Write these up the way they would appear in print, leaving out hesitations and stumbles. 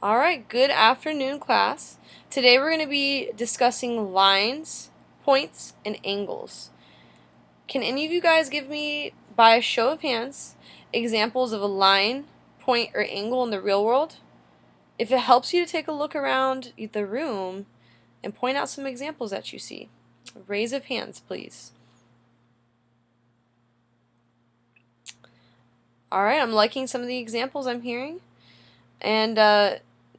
Alright, good afternoon, class. Today we're going to be discussing lines, points, and angles. Can any of you guys give me, by a show of hands, examples of a line, point, or angle in the real world? If it helps you to take a look around the room and point out some examples that you see. Raise of hands, please. Alright, I'm liking some of the examples I'm hearing. And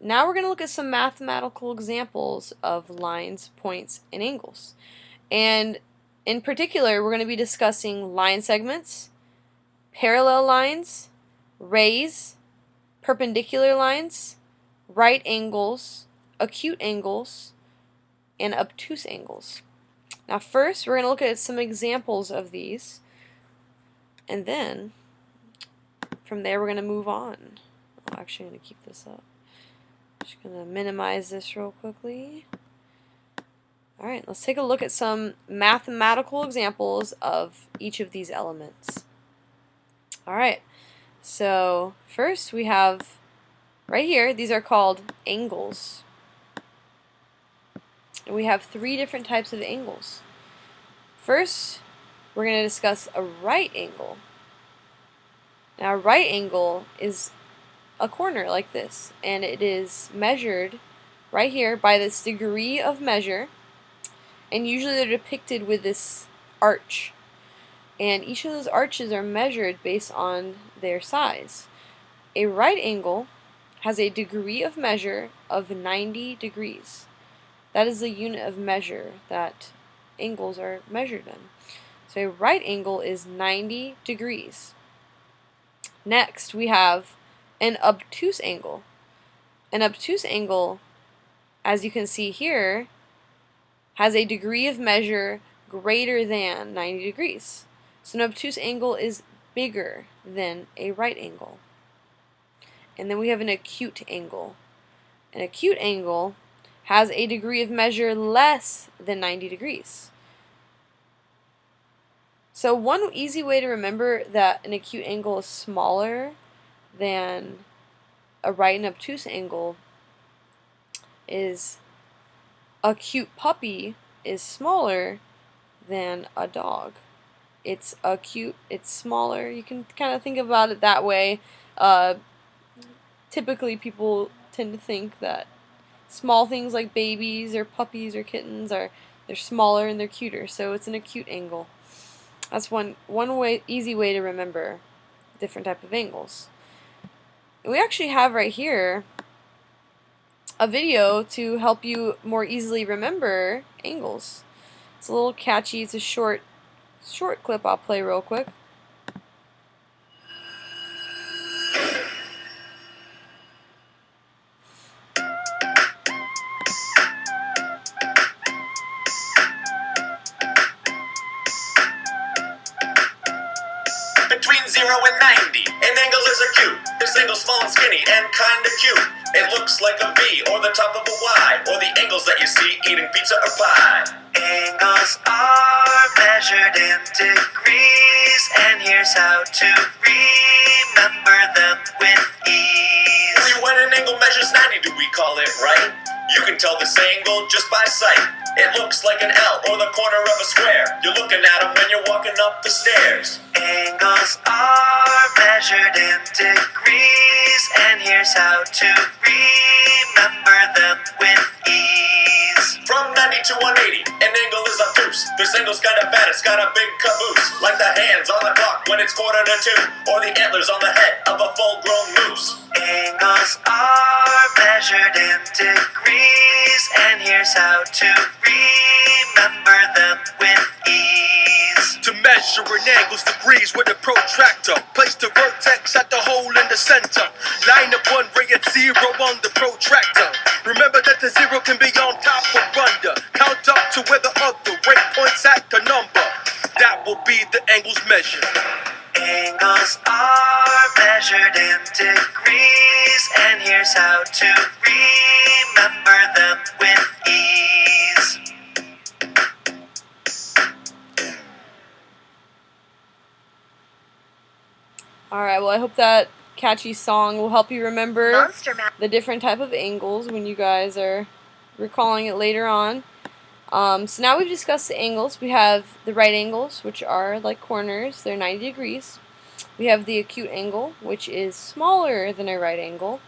now we're going to look at some mathematical examples of lines, points, and angles. And in particular, we're going to be discussing line segments, parallel lines, rays, perpendicular lines, right angles, acute angles, and obtuse angles. Now first, we're going to look at some examples of these, and then from there we're going to move on. I'm actually going to keep this up. Just going to minimize this real quickly. Alright, let's take a look at some mathematical examples of each of these elements. Alright, so first we have right here, these are called angles. And we have three different types of angles. First, we're going to discuss a right angle. Now, a right angle is a corner like this, and it is measured right here by this degree of measure, and usually they're depicted with this arch. And each of those arches are measured based on their size. A right angle has a degree of measure of 90 degrees. That is the unit of measure that angles are measured in. So a right angle is 90 degrees. Next, we have an obtuse angle. An obtuse angle, as you can see here, has a degree of measure greater than 90 degrees. So an obtuse angle is bigger than a right angle. And then we have an acute angle. An acute angle has a degree of measure less than 90 degrees. So one easy way to remember that an acute angle is smaller than a right and obtuse angle is acute puppy is smaller than a dog. It's acute, it's smaller. You can kind of think about it that way. Typically people tend to think that small things like babies or puppies or kittens they're smaller and they're cuter, so it's an acute angle. That's one easy way to remember different type of angles. And we actually have right here a video to help you more easily remember angles. It's a little catchy. It's a short clip I'll play real quick. Between 0 and 90, an angle is acute. This angle's small and skinny and kinda cute. It looks like a V or the top of a Y, or the angles that you see eating pizza or pie. Angles are measured in degrees, and here's how to remember them with ease. When an angle measures 90, do we call it right? You can tell this angle just by sight. It looks like an L or the corner of a square. You're looking at them when you're walking up the stairs. Angles are measured in degrees, and here's how to remember them with ease. From 90 to 180, an angle is obtuse. This angle's kinda fat, it's got a big caboose. Like the hands on the clock when it's 1:45, or the antlers on the head of a full-grown moose. Angles are measured in degrees, and here's how to remember them with ease. To measure an angle's degrees with a protractor. Place the vertex at the hole in the center. Line up one ray at 0 on the protractor. Remember that the 0 can be on top or under. Count up to where the other ray points at the number. That will be the angle's measure. Angles are measured in degrees, and here's how to remember them with ease. Alright, well I hope that catchy song will help you remember Monster Mash. the different type of angles when you guys are recalling it later on. So now we've discussed the angles. We have the right angles, which are like corners. They're 90 degrees. We have the acute angle, which is smaller than a right angle,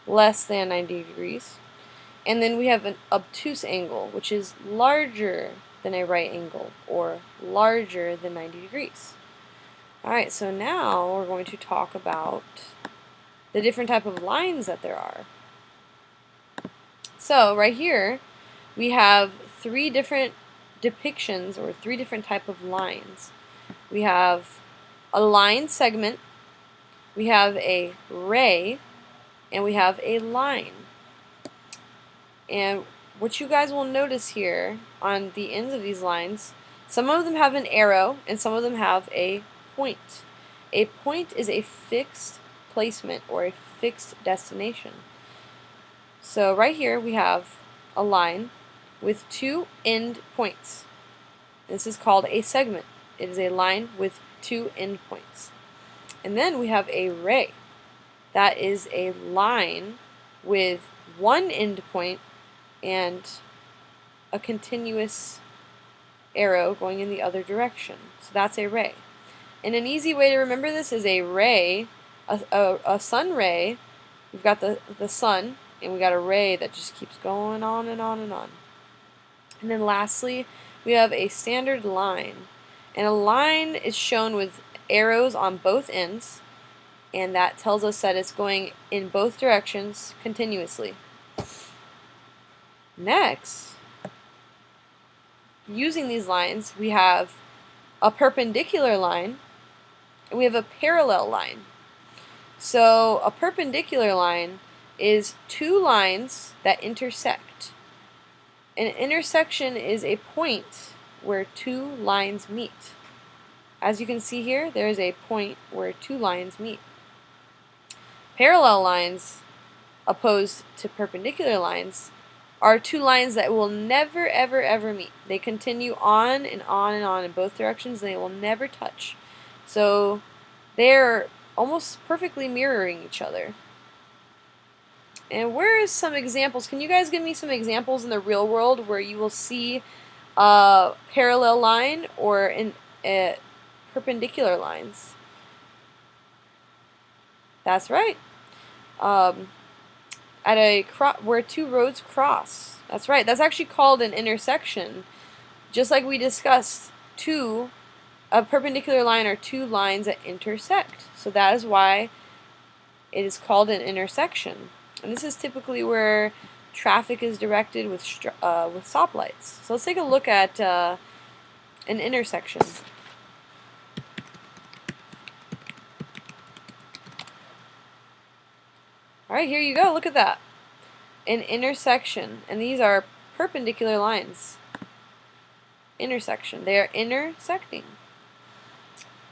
less than 90 degrees. And then we have an obtuse angle, which is larger than a right angle, or larger than 90 degrees. Alright, so now we're going to talk about the different type of lines that there are. So right here, we have three different depictions, or three different type of lines. We have a line segment, we have a ray, and we have a line. And what you guys will notice here on the ends of these lines, some of them have an arrow and some of them have a point. A point is a fixed placement or a fixed destination. So right here we have a line with two end points. This is called a segment. It is a line with two end points. And then we have a ray. That is a line with one end point and a continuous arrow going in the other direction. So that's a ray. And an easy way to remember this is a ray, a sun ray. We've got the sun, and we got a ray that just keeps going on and on and on. And then lastly, we have a standard line. And a line is shown with arrows on both ends, and that tells us that it's going in both directions continuously. Next, using these lines, we have a perpendicular line and we have a parallel line. So a perpendicular line is two lines that intersect. An intersection is a point where two lines meet. As you can see here, there is a point where two lines meet. Parallel lines, opposed to perpendicular lines, are two lines that will never ever ever meet. They continue on and on and on in both directions, and they will never touch. So they're almost perfectly mirroring each other. And where is some examples? Can you guys give me some examples in the real world where you will see a parallel line or perpendicular lines? That's right. At a where two roads cross. That's right. That's actually called an intersection. Just like we discussed, a perpendicular line are two lines that intersect. So that is why it is called an intersection. And this is typically where traffic is directed with stoplights. So let's take a look at an intersection. Alright, here you go. Look at that. An intersection. And these are perpendicular lines. Intersection. They are intersecting.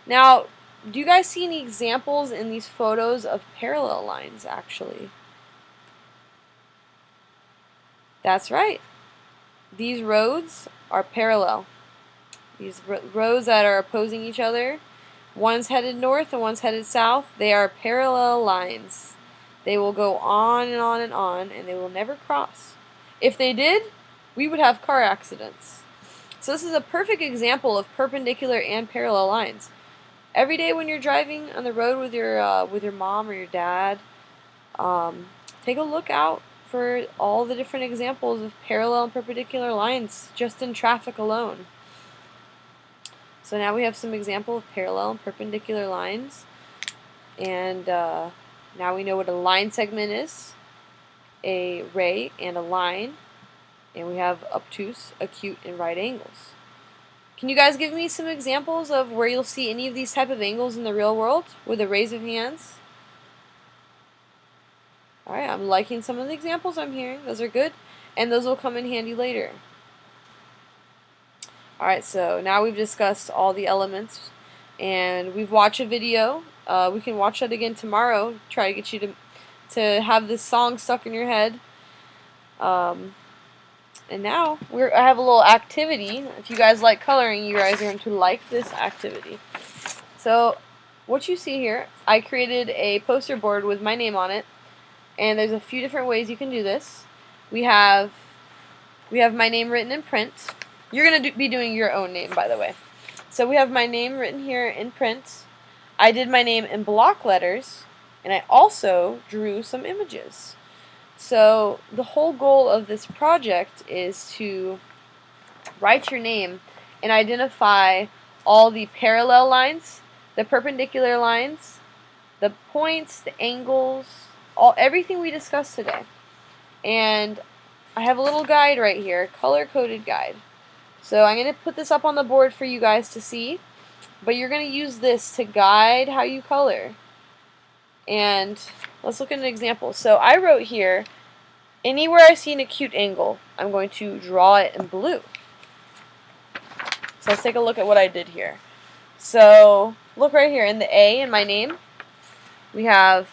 Now, do you guys see any examples in these photos of parallel lines, actually? That's right. These roads are parallel. These roads that are opposing each other, one's headed north and one's headed south, they are parallel lines. They will go on and on and on, and they will never cross. If they did, we would have car accidents. So this is a perfect example of perpendicular and parallel lines. Every day when you're driving on the road with your mom or your dad, take a look out for all the different examples of parallel and perpendicular lines just in traffic alone. So now we have some example of parallel and perpendicular lines, and now we know what a line segment is, a ray and a line, and we have obtuse, acute, and right angles. Can you guys give me some examples of where you'll see any of these type of angles in the real world with a raise of hands? Alright, I'm liking some of the examples I'm hearing. Those are good, and those will come in handy later. Alright, so now we've discussed all the elements, and we've watched a video. We can watch that again tomorrow, try to get you to have this song stuck in your head. And now I have a little activity. If you guys like coloring, you guys are going to like this activity. So what you see here, I created a poster board with my name on it, and there's a few different ways you can do this. We have my name written in print. You're going to be doing your own name, by the way. So we have my name written here in print. I did my name in block letters, and I also drew some images. So the whole goal of this project is to write your name and identify all the parallel lines, the perpendicular lines, the points, the angles, everything we discussed today. And I have a little guide right here, color-coded guide. So I'm going to put this up on the board for you guys to see, but you're going to use this to guide how you color. And let's look at an example. So I wrote here, anywhere I see an acute angle, I'm going to draw it in blue. So let's take a look at what I did here. So look right here in the A in my name, we have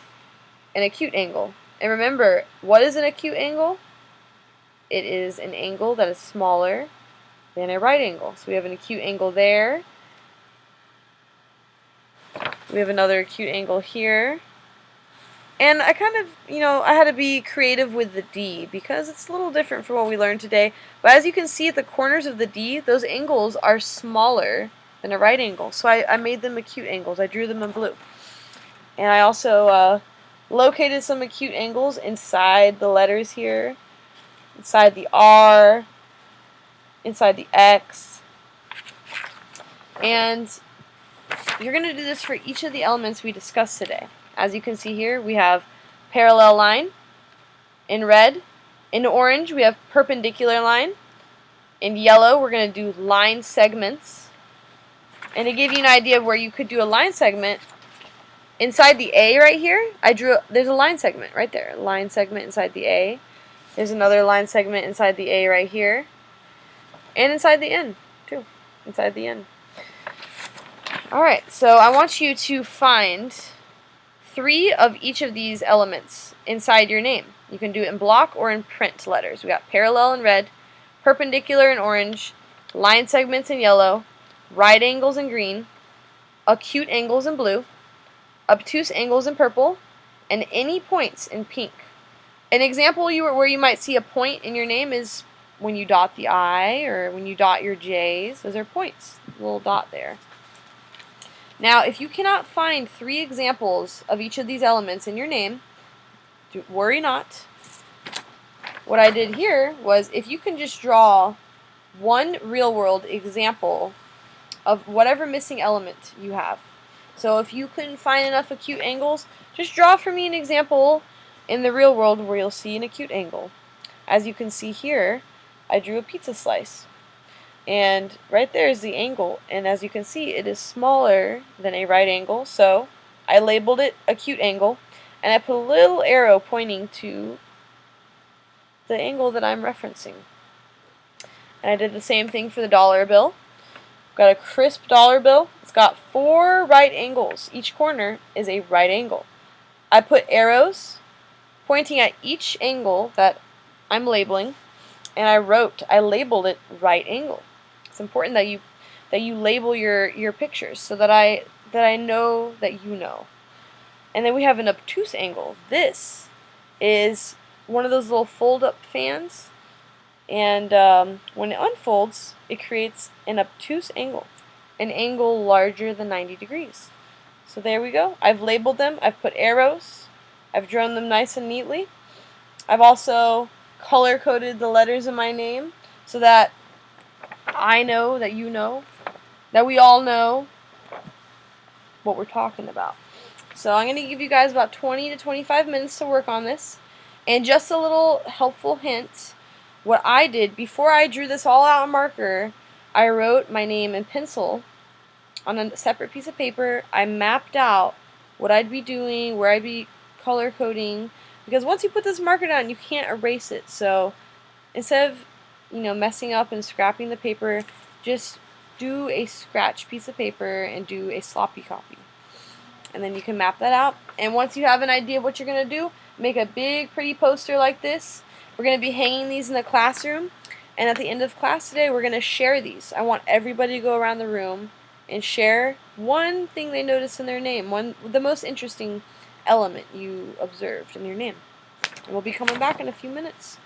an acute angle. And remember, what is an acute angle? It is an angle that is smaller than a right angle. So we have an acute angle there. We have another acute angle here. And I kind of, I had to be creative with the D because it's a little different from what we learned today. But as you can see at the corners of the D, those angles are smaller than a right angle. So I made them acute angles. I drew them in blue. And I also located some acute angles inside the letters here, inside the R, inside the X. And you're going to do this for each of the elements we discussed today. As you can see here, we have parallel line in red. In orange, we have perpendicular line. In yellow, we're going to do line segments. And to give you an idea of where you could do a line segment, inside the A right here, there's a line segment right there. Line segment inside the A. There's another line segment inside the A right here. And inside the N, too. Inside the N. Alright, so I want you to find 3 of each of these elements inside your name. You can do it in block or in print letters. We got parallel in red, perpendicular in orange, line segments in yellow, right angles in green, acute angles in blue, obtuse angles in purple, and any points in pink. An example where you might see a point in your name is when you dot the I or when you dot your J's. Those are points, a little dot there. Now, if you cannot find 3 examples of each of these elements in your name, worry not. What I did here was, if you can just draw one real-world example of whatever missing element you have. So if you couldn't find enough acute angles, just draw for me an example in the real world where you'll see an acute angle. As you can see here, I drew a pizza slice. And right there is the angle, and as you can see, it is smaller than a right angle, so I labeled it acute angle, and I put a little arrow pointing to the angle that I'm referencing. And I did the same thing for the dollar bill. Got a crisp dollar bill. It's got 4 right angles. Each corner is a right angle. I put arrows pointing at each angle that I'm labeling, and I labeled it right angle. It's important that you label your pictures so that I know that you know. And then we have an obtuse angle. This is one of those little fold-up fans, and when it unfolds, it creates an obtuse angle, an angle larger than 90 degrees. So there we go. I've labeled them. I've put arrows. I've drawn them nice and neatly. I've also color-coded the letters in my name so that I know that you know, that we all know what we're talking about. So I'm going to give you guys about 20 to 25 minutes to work on this. And just a little helpful hint, what I did before I drew this all out on marker, I wrote my name in pencil on a separate piece of paper. I mapped out what I'd be doing, where I'd be color coding, because once you put this marker down, you can't erase it. So instead of messing up and scrapping the paper, just do a scratch piece of paper and do a sloppy copy. And then you can map that out. And once you have an idea of what you're going to do, make a big pretty poster like this. We're going to be hanging these in the classroom. And at the end of class today, we're going to share these. I want everybody to go around the room and share one thing they noticed in their name, the most interesting element you observed in your name. And we'll be coming back in a few minutes.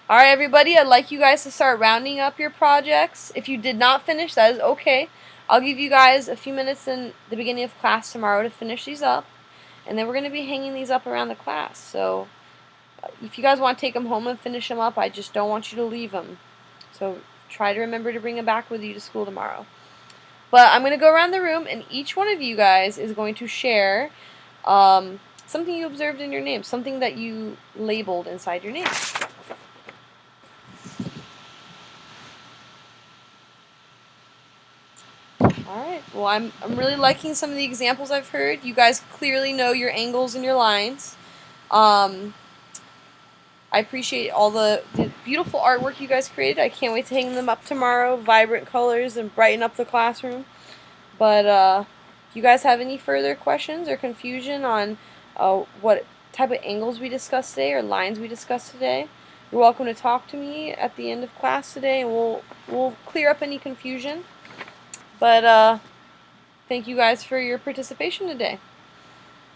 Alright, everybody, I'd like you guys to start rounding up your projects. If you did not finish, that is okay. I'll give you guys a few minutes in the beginning of class tomorrow to finish these up. And then we're going to be hanging these up around the class. So if you guys want to take them home and finish them up, I just don't want you to leave them. So try to remember to bring them back with you to school tomorrow. But I'm going to go around the room, and each one of you guys is going to share something you observed in your name, something that you labeled inside your name. Alright, well I'm really liking some of the examples I've heard. You guys clearly know your angles and your lines. I appreciate all the beautiful artwork you guys created. I can't wait to hang them up tomorrow. Vibrant colors and brighten up the classroom. But if you guys have any further questions or confusion on what type of angles we discussed today or lines we discussed today, you're welcome to talk to me at the end of class today, and we'll clear up any confusion. But thank you guys for your participation today.